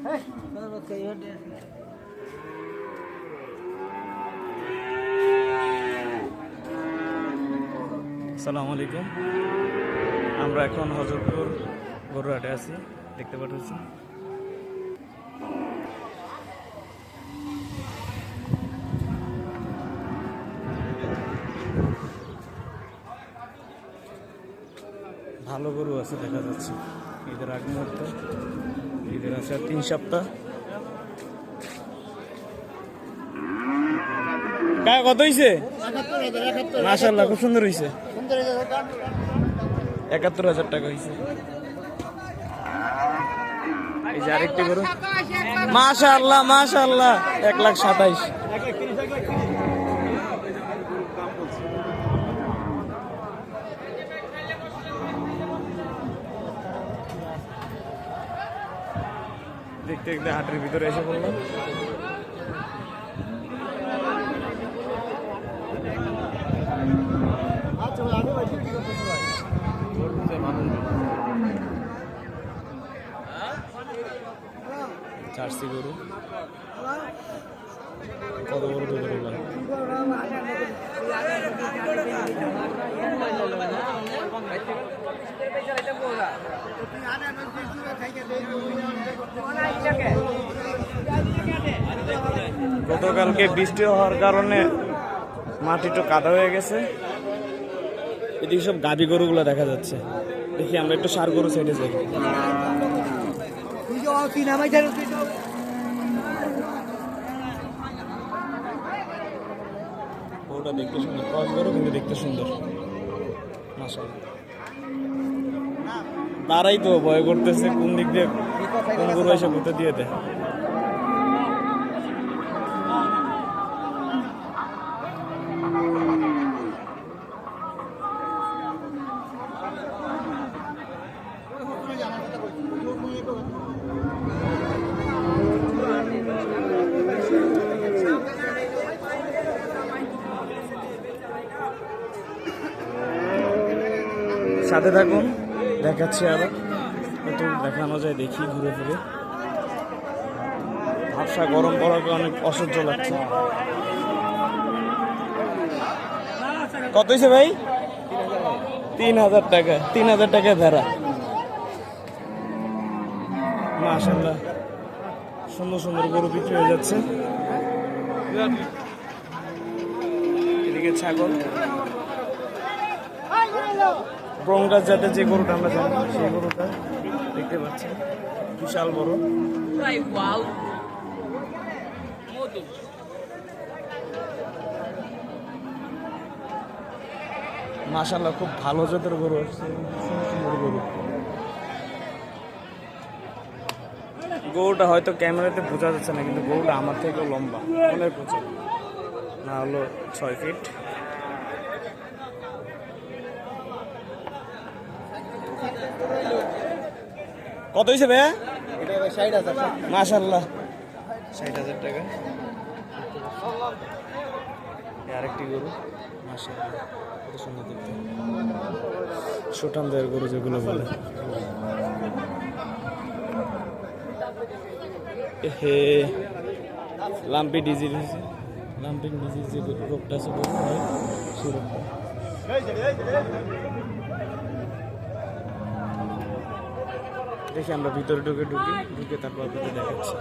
আসসালামু আলাইকুম। আমরা এখন হজরতপুর গরুহাটে আছি, দেখতে পাচ্ছি। ভালো গরু আছে দেখা যাচ্ছে। ঈদের আগ মুহূর্তে, ঈদের আছে 3 সপ্তাহ। কত হয়েছে? মাশাআল্লাহ, খুব সুন্দর হয়েছে। ৭১,০০০ টাকা হয়েছে। এই যে আরেকটি গরু, মাশাআল্লাহ মাশাআল্লাহ, ১,২৭,০০০। দেখতে দেখতে হাটের ভিতরে এসে পড়লাম। জার্সি গরু, কত বড় গরু গতকালকে বৃষ্টি হওয়ার কারণে মাটি একটু কাদা হয়ে গেছে। এদিকে সব গাভী গরুগুলো দেখা যাচ্ছে। দেখি আমরা একটু সার গরু সাইডে যাই। গরুটা দেখতে সুন্দর, ক্রস গরু কিন্তু দেখতে সুন্দর। মাশাআল্লাহ, তারাই তো ভয় করতেছে কোন দিক দিয়ে কোন গরু এসে ঘুরতে দিয়ে দেয়। সাথে থাকুন, দেখাচ্ছি আরো কত দেখানো যায়, দেখি ঘুরে ফিরে। ভাবসা গরম পড়াকে অনেক অসহ্য লাগছে। কত হয়েছে ভাই? ৩,০০০ টাকা। ৩,০০০ টাকা ভেড়া। মাশাআল্লাহ, সুন্দর সুন্দর গরু বিক্রি হয়ে যাচ্ছে। এদিকে ছাগল, ব্রঙ্গাস জাতের যে গরুটা আমরা জানি, সেই গরুটা দেখতে পাচ্ছি, বিশাল বড়। মাশাআল্লাহ, খুব ভালো জাতের গরু আসছে, সুন্দর গরু। গরুটা হয়তো ক্যামেরাতে বোঝা যাচ্ছে না, কিন্তু গরুটা আমার থেকেও লম্বা, অনেক উঁচু, না হলো ৬ ফিট। কত হয়েছে ভাইয়া? মাশাআল্লাহ, ৬০,০০০ টাকা। আরেকটি গরু, মাশাআল্লাহ, কত সুন্দর দেখতে। সুঠাম দেয়ের গরু যেগুলো বলে। হে, লাম্পি ডিজিজ হয়েছে। লাম্পিং ডিজিজ যে রোগটা আছে গরু হয়, সেই রোগটা। দেখি আমরা ভিতরে ঢুকে তারপর আপনাদের দেখাচ্ছি।